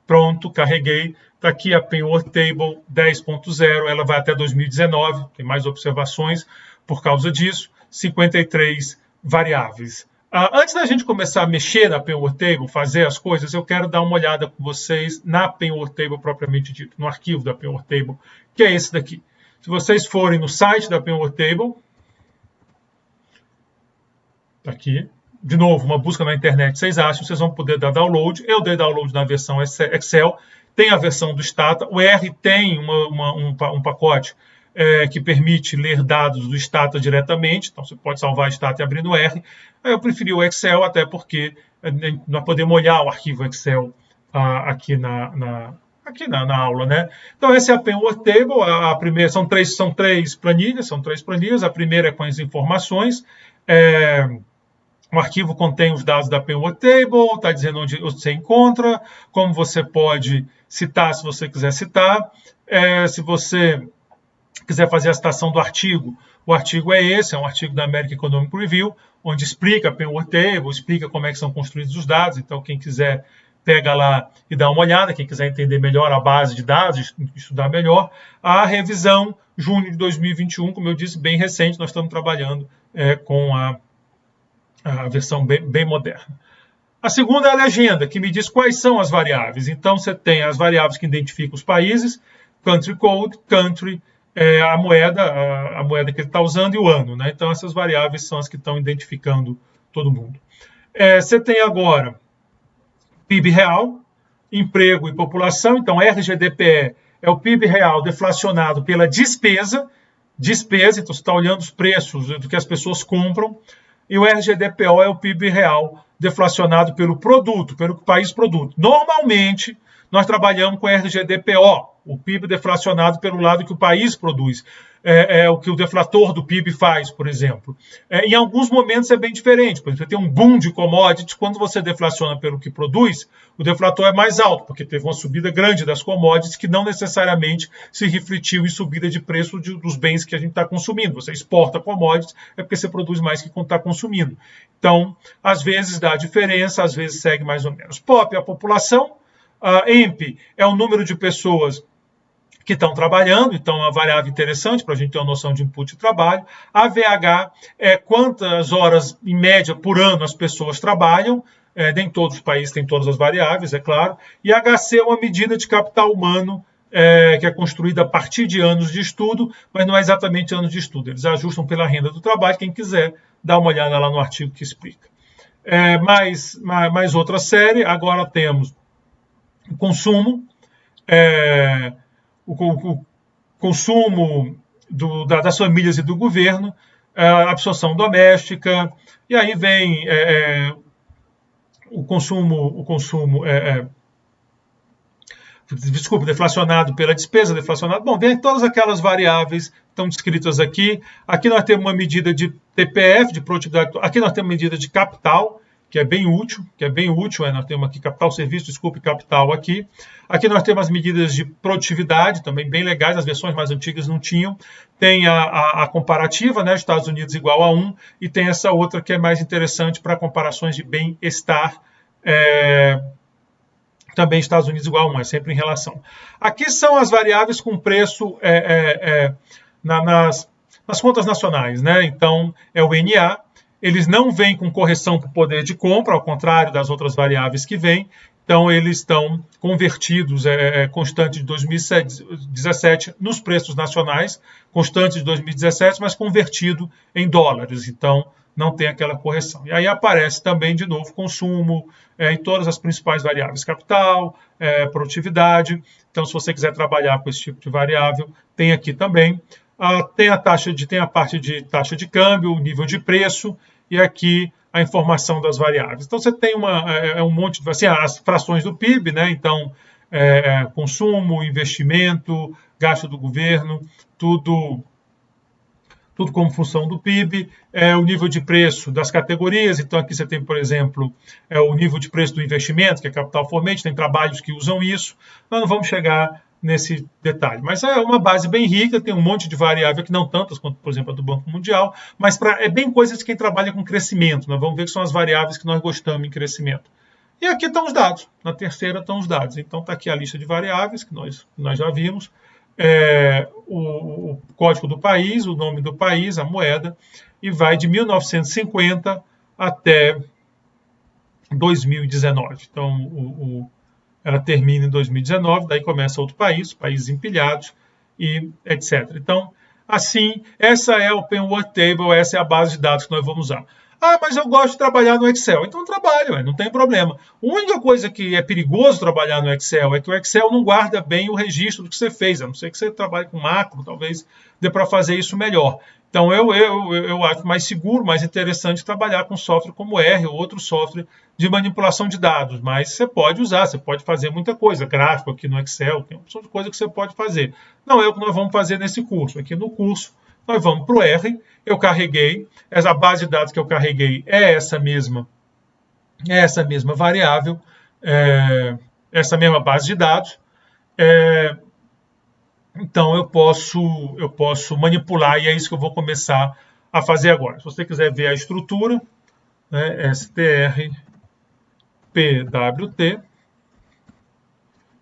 Pronto, carreguei. Está aqui a Penware Table 10.0, ela vai até 2019, tem mais observações por causa disso, 53 variáveis. Antes da gente começar a mexer na Penware Table, fazer as coisas, eu quero dar uma olhada com vocês na Penware Table propriamente dito, no arquivo da Penware Table, que é esse daqui. Se vocês forem no site da Penworth Table, tá aqui, de novo, uma busca na internet, vocês acham, vocês vão poder dar download. Eu dei download na versão Excel, tem a versão do Stata. O R tem um pacote que permite ler dados do Stata diretamente, então você pode salvar Stata e abrir no R. Aí eu preferi o Excel, até porque nós podemos olhar o arquivo Excel aqui na aula, né? Então essa é a Penworth Table. A primeira são três planilhas, A primeira é com as informações. O arquivo contém os dados da Penworth Table, está dizendo onde você encontra, como você pode citar, se você quiser citar. Se você quiser fazer a citação do artigo, o artigo é esse, é um artigo da American Economic Review, onde explica a Penworth Table, explica como é que são construídos os dados. Então, quem quiser, pega lá e dá uma olhada. Quem quiser entender melhor a base de dados, estudar melhor. A revisão, junho de 2021, como eu disse, bem recente, nós estamos trabalhando com a versão bem moderna. A segunda é a legenda, que me diz quais são as variáveis. Então, você tem as variáveis que identificam os países, country code, country, a moeda que ele está usando e o ano, né? Então, essas variáveis são as que estão identificando todo mundo. Você tem agora PIB real, emprego e população. Então, RGDPE é o PIB real deflacionado pela despesa. Então você está olhando os preços do que as pessoas compram. E o RGDPO é o PIB real deflacionado pelo produto, pelo que o país produz. Normalmente, nós trabalhamos com RGDPO, o PIB deflacionado pelo lado que o país produz. O que o deflator do PIB faz, por exemplo. Em alguns momentos é bem diferente. Por exemplo, você tem um boom de commodities, quando você deflaciona pelo que produz, o deflator é mais alto, porque teve uma subida grande das commodities que não necessariamente se refletiu em subida de preço dos bens que a gente está consumindo. Você exporta commodities, é porque você produz mais que está consumindo. Então, às vezes dá diferença, às vezes segue mais ou menos. POP é a população, EMP é o número de pessoas que estão trabalhando, então é uma variável interessante para a gente ter uma noção de input de trabalho. AVH é quantas horas, em média, por ano as pessoas trabalham. Nem todos os países têm todas as variáveis, é claro. E HC é uma medida de capital humano que é construída a partir de anos de estudo, mas não é exatamente anos de estudo. Eles ajustam pela renda do trabalho. Quem quiser, dá uma olhada lá no artigo que explica. Mais outra série. Agora temos o consumo. O consumo das famílias e do governo, a absorção doméstica, e aí vem o consumo deflacionado pela despesa, deflacionado. Bom, vem todas aquelas variáveis que estão descritas aqui. Aqui nós temos uma medida de TPF, de produtividade. Aqui nós temos uma medida de capital, que é bem útil, nós temos aqui capital, serviço, capital aqui. Aqui nós temos as medidas de produtividade, também bem legais, as versões mais antigas não tinham. Tem a comparativa, né, Estados Unidos igual a 1, e tem essa outra que é mais interessante para comparações de bem-estar, também Estados Unidos igual a 1, é sempre em relação. Aqui são as variáveis com preço nas contas nacionais, né? Então, é o NA. Eles não vêm com correção para o poder de compra, ao contrário das outras variáveis que vêm. Então, eles estão convertidos, constante de 2017, nos preços nacionais, constante de 2017, mas convertido em dólares. Então, não tem aquela correção. E aí aparece também, de novo, consumo e todas as principais variáveis. Capital, produtividade. Então, se você quiser trabalhar com esse tipo de variável, tem aqui também. Tem a parte de taxa de câmbio, o nível de preço, e aqui a informação das variáveis. Então, você tem um monte de... Assim, as frações do PIB, né? Então, consumo, investimento, gasto do governo, tudo como função do PIB, o nível de preço das categorias. Então, aqui você tem, por exemplo, o nível de preço do investimento, que é capital formante, tem trabalhos que usam isso. Nós não vamos chegar nesse detalhe. Mas é uma base bem rica, tem um monte de variável que não tantas quanto, por exemplo, a do Banco Mundial, mas é bem coisa de quem trabalha com crescimento. Nós vamos ver que são as variáveis que nós gostamos em crescimento. E aqui estão os dados. Na terceira estão os dados. Então, está aqui a lista de variáveis que nós já vimos. O código do país, o nome do país, a moeda, e vai de 1950 até 2019. Então, ela termina em 2019, daí começa outro país, países empilhados, e etc. Então, assim, essa é o Penword Table, essa é a base de dados que nós vamos usar. Ah, mas eu gosto de trabalhar no Excel. Então trabalho, não tem problema. A única coisa que é perigoso trabalhar no Excel é que o Excel não guarda bem o registro do que você fez. A não ser que você trabalhe com macro, talvez dê para fazer isso melhor. Então eu acho mais seguro, mais interessante trabalhar com software como R ou outro software de manipulação de dados. Mas você pode usar, você pode fazer muita coisa. Gráfico aqui no Excel, tem uma opção de coisa que você pode fazer. Não é o que nós vamos fazer nesse curso. Aqui no curso, nós vamos para o R, eu carreguei, essa base de dados que eu carreguei é essa mesma variável, essa mesma base de dados. Então eu posso manipular e é isso que eu vou começar a fazer agora. Se você quiser ver a estrutura, né, strpwt.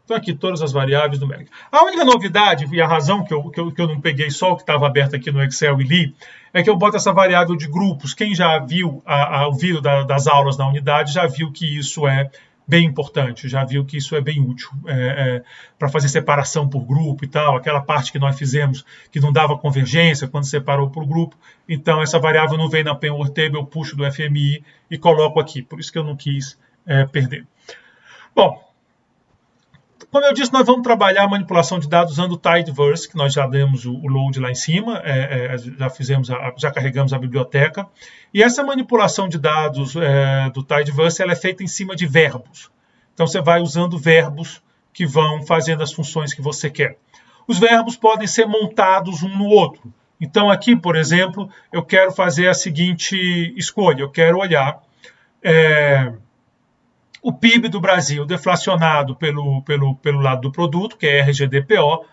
Então aqui todas as variáveis numéricas. A única novidade e a razão que eu não peguei só o que estava aberto aqui no Excel e li, é que eu boto essa variável de grupos. Quem já viu o vídeo das aulas na unidade já viu que isso é bem importante, já viu que isso é bem útil para fazer separação por grupo e tal, aquela parte que nós fizemos que não dava convergência quando separou por grupo. Então essa variável não vem na Penword Table, eu puxo do FMI e coloco aqui, por isso que eu não quis perder. Bom, como eu disse, nós vamos trabalhar a manipulação de dados usando o Tidyverse, que nós já demos o load lá em cima, já carregamos a biblioteca. E essa manipulação de dados do Tidyverse ela é feita em cima de verbos. Então você vai usando verbos que vão fazendo as funções que você quer. Os verbos podem ser montados um no outro. Então aqui, por exemplo, eu quero fazer a seguinte escolha. Eu quero olhar o PIB do Brasil deflacionado pelo lado do produto, que é RGDPO,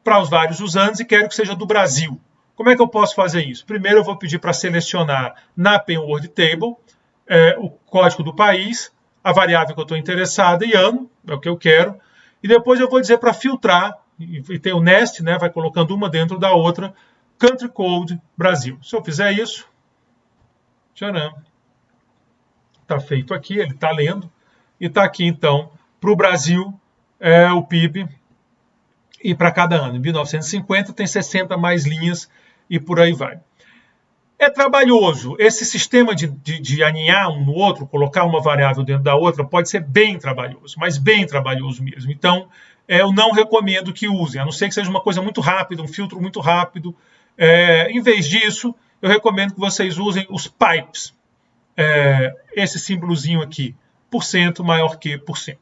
para os vários usantes e quero que seja do Brasil. Como é que eu posso fazer isso? Primeiro eu vou pedir para selecionar na Penword Table o código do país, a variável que eu estou interessado e ano, é o que eu quero, e depois eu vou dizer para filtrar, e tem o nest, né, vai colocando uma dentro da outra, Country Code Brasil. Se eu fizer isso, tcharam, está feito aqui, ele está lendo, e está aqui então, para o Brasil, o PIB, e para cada ano. Em 1950 tem 60 mais linhas, e por aí vai. É trabalhoso. Esse sistema de aninhar um no outro, colocar uma variável dentro da outra, pode ser bem trabalhoso, mas bem trabalhoso mesmo. Então, eu não recomendo que usem, a não ser que seja uma coisa muito rápida, um filtro muito rápido. Em vez disso, eu recomendo que vocês usem os pipes. Esse símbolozinho aqui, % maior que %.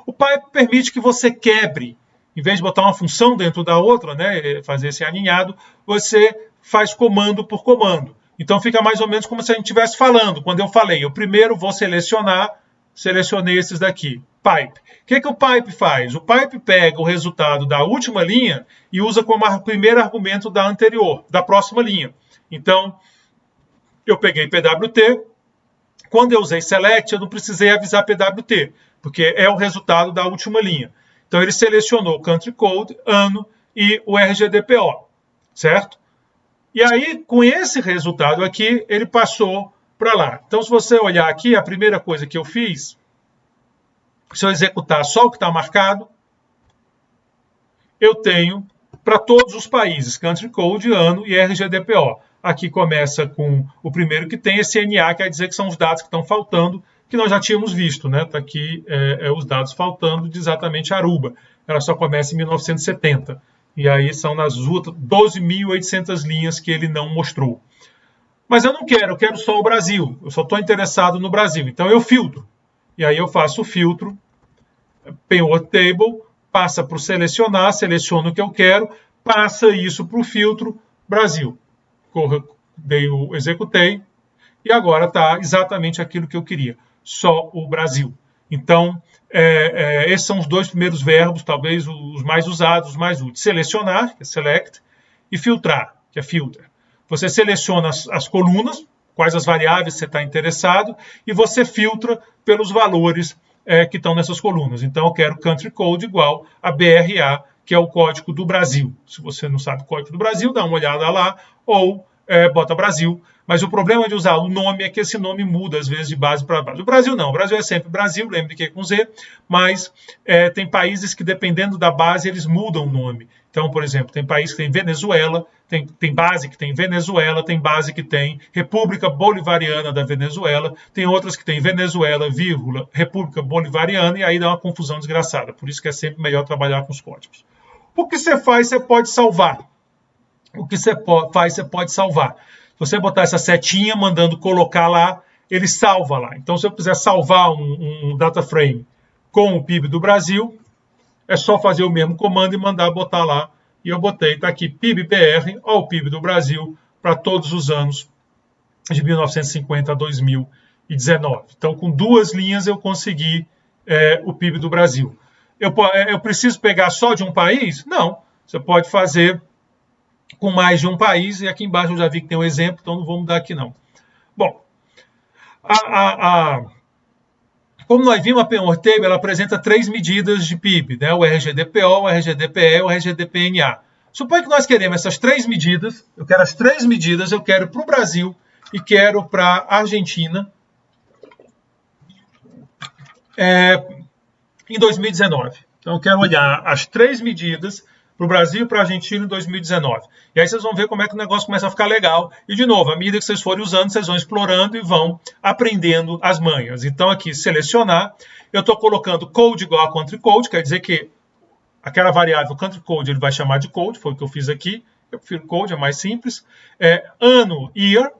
O pipe permite que você quebre, em vez de botar uma função dentro da outra, né, fazer esse aninhado, você faz comando por comando. Então fica mais ou menos como se a gente estivesse falando. Quando eu falei, eu primeiro vou selecionei esses daqui, pipe. O que o pipe faz? O pipe pega o resultado da última linha e usa como primeiro argumento da anterior, da próxima linha. Então, eu peguei PWT, quando eu usei select, eu não precisei avisar PWT, porque é o resultado da última linha. Então ele selecionou o country code, ano e o RGDPO, certo? E aí, com esse resultado aqui, ele passou para lá. Então, se você olhar aqui, a primeira coisa que eu fiz, se eu executar só o que está marcado, eu tenho para todos os países, country code, ano e RGDPO. Aqui começa com o primeiro que tem, esse NA, quer dizer que são os dados que estão faltando, que nós já tínhamos visto, né? Está aqui os dados faltando de exatamente Aruba. Ela só começa em 1970. E aí são nas 12.800 linhas que ele não mostrou. Mas eu não quero, eu quero só o Brasil. Eu só estou interessado no Brasil. Então eu filtro. E aí eu faço o filtro, Penword Table, passa para o selecionar, seleciono o que eu quero, passa isso para o filtro Brasil. Executei, e agora está exatamente aquilo que eu queria, só o Brasil. Então, esses são os dois primeiros verbos, talvez os mais usados, os mais úteis. Selecionar, que é select, e filtrar, que é filter. Você seleciona as colunas, quais as variáveis você está interessado, e você filtra pelos valores que estão nessas colunas. Então, eu quero country code igual a BRA, que é o código do Brasil. Se você não sabe o código do Brasil, dá uma olhada lá, ou bota Brasil. Mas o problema de usar o nome é que esse nome muda, às vezes, de base para base. O Brasil não, o Brasil é sempre Brasil, lembre que é com Z, mas tem países que, dependendo da base, eles mudam o nome. Então, por exemplo, tem país que tem Venezuela, tem base que tem Venezuela, tem base que tem República Bolivariana da Venezuela, tem outras que tem Venezuela, vírgula, República Bolivariana, e aí dá uma confusão desgraçada. Por isso que é sempre melhor trabalhar com os códigos. O que você faz, você pode salvar. O que você faz, você pode salvar. Se você botar essa setinha, mandando colocar lá, ele salva lá. Então, se eu quiser salvar um data frame com o PIB do Brasil, é só fazer o mesmo comando e mandar botar lá. E eu botei, está aqui, PIB-BR, ó, o PIB do Brasil, para todos os anos de 1950 a 2019. Então, com 2 linhas, eu consegui o PIB do Brasil. Eu preciso pegar só de um país? Não. Você pode fazer com mais de um país, e aqui embaixo eu já vi que tem um exemplo, então não vou mudar aqui não. Bom, como nós vimos, a Penhor Table ela apresenta 3 medidas de PIB, né? O RGDPO, o RGDPE e o RGDPNA. Suponha que nós queremos essas 3 medidas, eu quero as 3 medidas, eu quero para o Brasil e quero para a Argentina em 2019. Então eu quero olhar as 3 medidas para o Brasil e para a Argentina em 2019. E aí vocês vão ver como é que o negócio começa a ficar legal. E, de novo, à medida que vocês forem usando, vocês vão explorando e vão aprendendo as manhas. Então, aqui, selecionar. Eu estou colocando code igual a country code, quer dizer que aquela variável country code ele vai chamar de code, foi o que eu fiz aqui. Eu prefiro code, é mais simples. Ano, year.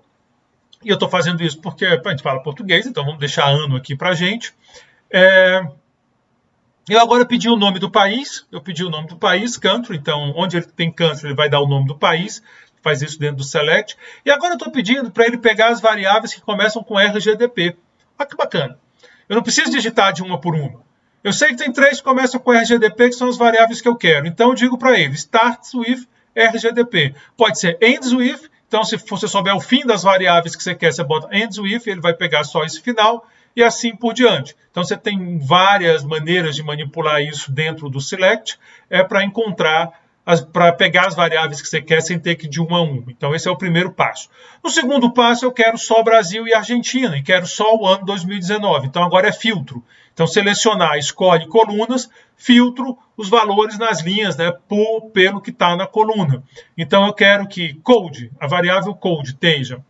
E eu estou fazendo isso porque a gente fala português, então vamos deixar ano aqui para a gente. Eu agora pedi o nome do país, country, então onde ele tem country ele vai dar o nome do país, faz isso dentro do select. E agora eu estou pedindo para ele pegar as variáveis que começam com RGDP. Olha que bacana. Eu não preciso digitar de uma por uma. Eu sei que tem 3 que começam com RGDP, que são as variáveis que eu quero. Então eu digo para ele, starts with RGDP. Pode ser ends with, então se você souber o fim das variáveis que você quer, você bota ends with, ele vai pegar só esse final. E assim por diante. Então você tem várias maneiras de manipular isso dentro do select, para encontrar, para pegar as variáveis que você quer sem ter que ir de uma a uma. Então esse é o primeiro passo. No segundo passo eu quero só Brasil e Argentina, e quero só o ano 2019. Então agora é filtro. Então selecionar, escolhe colunas, filtro os valores nas linhas, né, pelo que está na coluna. Então eu quero que code, a variável code, esteja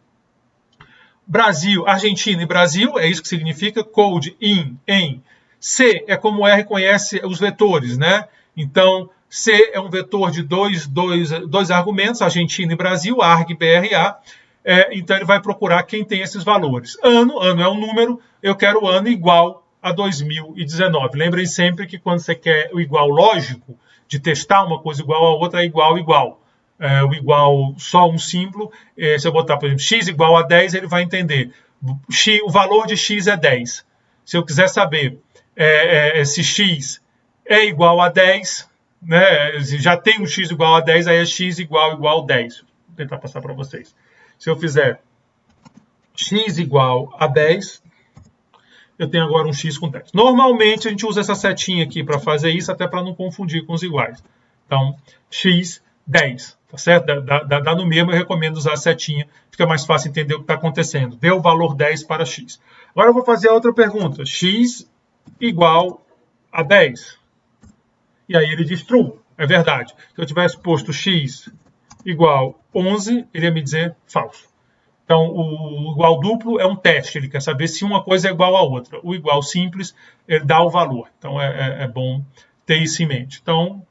Brasil, Argentina e Brasil, é isso que significa code em. C é como o R conhece os vetores, né? Então, C é um vetor de dois argumentos, Argentina e Brasil, arg, BRA. Então, ele vai procurar quem tem esses valores. Ano é um número, eu quero o ano igual a 2019. Lembrem sempre que quando você quer o igual lógico, de testar uma coisa igual a outra, é igual. O igual só um símbolo, se eu botar, por exemplo, x igual a 10, ele vai entender. O valor de x é 10. Se eu quiser saber se x é igual a 10, né, se já tem um x igual a 10, aí é x igual a 10. Vou tentar passar para vocês. Se eu fizer x igual a 10, eu tenho agora um x com 10. Normalmente a gente usa essa setinha aqui para fazer isso, até para não confundir com os iguais. Então, x 10. Tá certo? Dá no mesmo, eu recomendo usar a setinha, fica mais fácil entender o que está acontecendo. Dê o valor 10 para x. Agora eu vou fazer a outra pergunta. X igual a 10. E aí ele diz true. É verdade. Se eu tivesse posto x igual 11, ele ia me dizer falso. Então, o igual duplo é um teste. Ele quer saber se uma coisa é igual à outra. O igual simples, ele dá o valor. Então, é bom ter isso em mente. Então,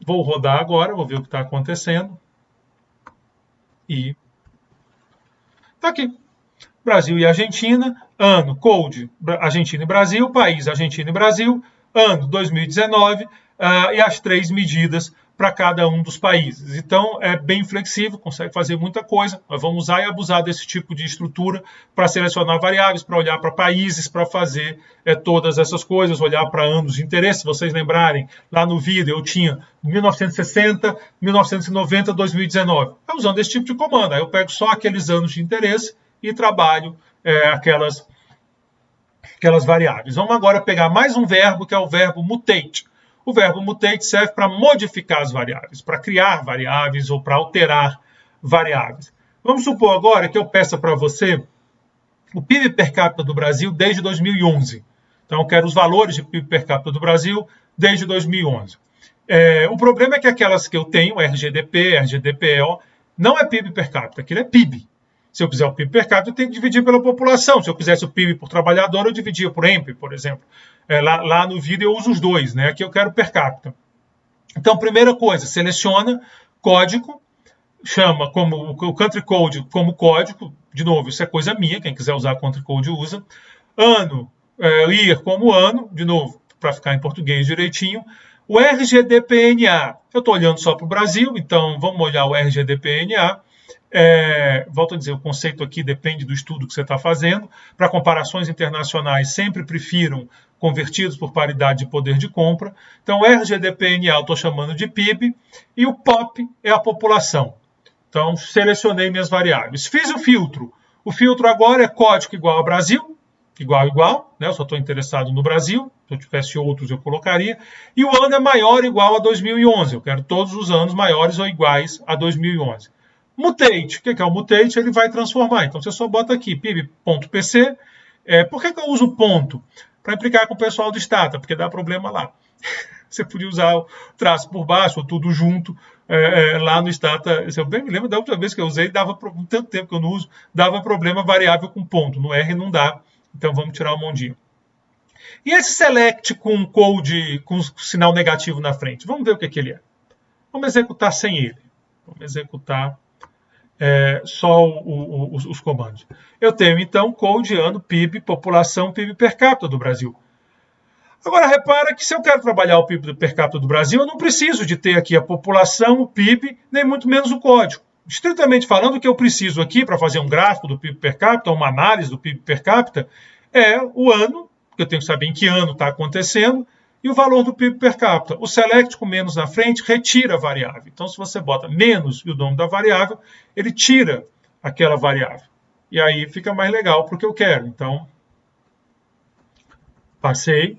vou rodar agora, vou ver o que está acontecendo. E está aqui. Brasil e Argentina, ano, code, Argentina e Brasil, país, Argentina e Brasil, ano 2019, e as 3 medidas para cada um dos países. Então, é bem flexível, consegue fazer muita coisa. Nós vamos usar e abusar desse tipo de estrutura para selecionar variáveis, para olhar para países, para fazer todas essas coisas, olhar para anos de interesse. Se vocês lembrarem, lá no vídeo eu tinha 1960, 1990, 2019. Usando esse tipo de comando. Aí eu pego só aqueles anos de interesse e trabalho aquelas variáveis. Vamos agora pegar mais um verbo, que é o verbo mutate. O verbo mutate serve para modificar as variáveis, para criar variáveis ou para alterar variáveis. Vamos supor agora que eu peça para você o PIB per capita do Brasil desde 2011. Então, eu quero os valores de PIB per capita do Brasil desde 2011. O problema é que aquelas que eu tenho, RGDP, RGDPO, não é PIB per capita, aquilo é PIB. Se eu quiser o PIB per capita, eu tenho que dividir pela população. Se eu quisesse o PIB por trabalhador, eu dividia por EMP, por exemplo. Lá no vídeo eu uso os dois, né? Aqui eu quero per capita. Então, primeira coisa, seleciona código, chama como o country code como código, de novo, isso é coisa minha, quem quiser usar country code usa. Ano, year como ano, de novo, para ficar em português direitinho. O RGDPNA, eu estou olhando só para o Brasil, então vamos olhar o RGDPNA. Volto a dizer, o conceito aqui depende do estudo que você está fazendo. Para comparações internacionais, sempre prefiram convertidos por paridade de poder de compra. Então, o RGDPNA eu estou chamando de PIB e o POP é a população. Então, selecionei minhas variáveis. Fiz o filtro. O filtro agora é código igual ao Brasil, igual, né? Eu só estou interessado no Brasil. Se eu tivesse outros, eu colocaria. E o ano é maior ou igual a 2011. Eu quero todos os anos maiores ou iguais a 2011. Mutate. O que é o mutate? Ele vai transformar. Então, você só bota aqui pib.pc. Por que eu uso ponto? Para implicar com o pessoal do Stata, porque dá problema lá. Você podia usar o traço por baixo ou tudo junto lá no Stata. Eu bem me lembro da última vez que eu usei, dava tanto tempo que eu não uso, dava problema variável com ponto. No R não dá, então vamos tirar o mondinho. E esse select com code, com sinal negativo na frente? Vamos ver o que ele é. Vamos executar sem ele. Vamos executar só os comandos. Eu tenho, então, code, ano, PIB, população, PIB per capita do Brasil. Agora, repara que se eu quero trabalhar o PIB per capita do Brasil, eu não preciso de ter aqui a população, o PIB, nem muito menos o código. Estritamente falando, o que eu preciso aqui para fazer um gráfico do PIB per capita, uma análise do PIB per capita, é o ano, porque eu tenho que saber em que ano está acontecendo, e o valor do PIB per capita. O select com menos na frente retira a variável. Então, se você bota menos e o nome da variável, ele tira aquela variável. E aí fica mais legal para o que eu quero. Então, passei,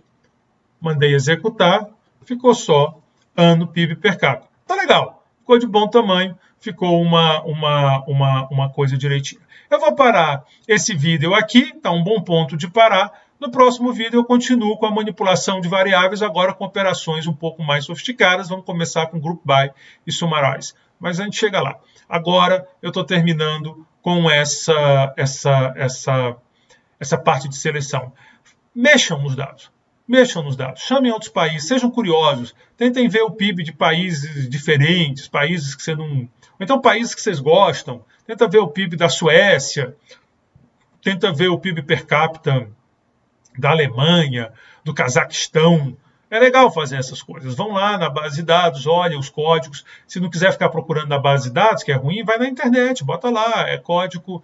mandei executar, ficou só ano PIB per capita. Tá legal, ficou de bom tamanho, ficou uma coisa direitinha. Eu vou parar esse vídeo aqui, tá um bom ponto de parar. No próximo vídeo eu continuo com a manipulação de variáveis, agora com operações um pouco mais sofisticadas. Vamos começar com group by e summarize. Mas a gente chega lá. Agora eu estou terminando com essa parte de seleção. Mexam nos dados. Chamem outros países, sejam curiosos. Tentem ver o PIB de países diferentes, países que você não... Ou então países que vocês gostam. Tenta ver o PIB da Suécia. Tenta ver o PIB per capita da Alemanha, do Cazaquistão. É legal fazer essas coisas. Vão lá na base de dados, olha os códigos. Se não quiser ficar procurando na base de dados, que é ruim, vai na internet, bota lá. É código,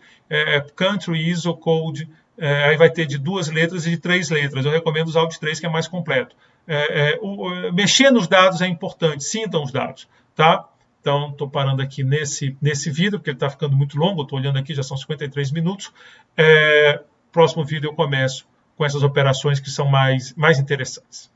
country, ISO, code. Aí vai ter de 2 letras e de 3 letras. Eu recomendo usar o de 3, que é mais completo. Mexer nos dados é importante. Sintam os dados, tá? Então, estou parando aqui nesse vídeo, porque ele está ficando muito longo. Estou olhando aqui, já são 53 minutos. Próximo vídeo eu começo com essas operações que são mais interessantes.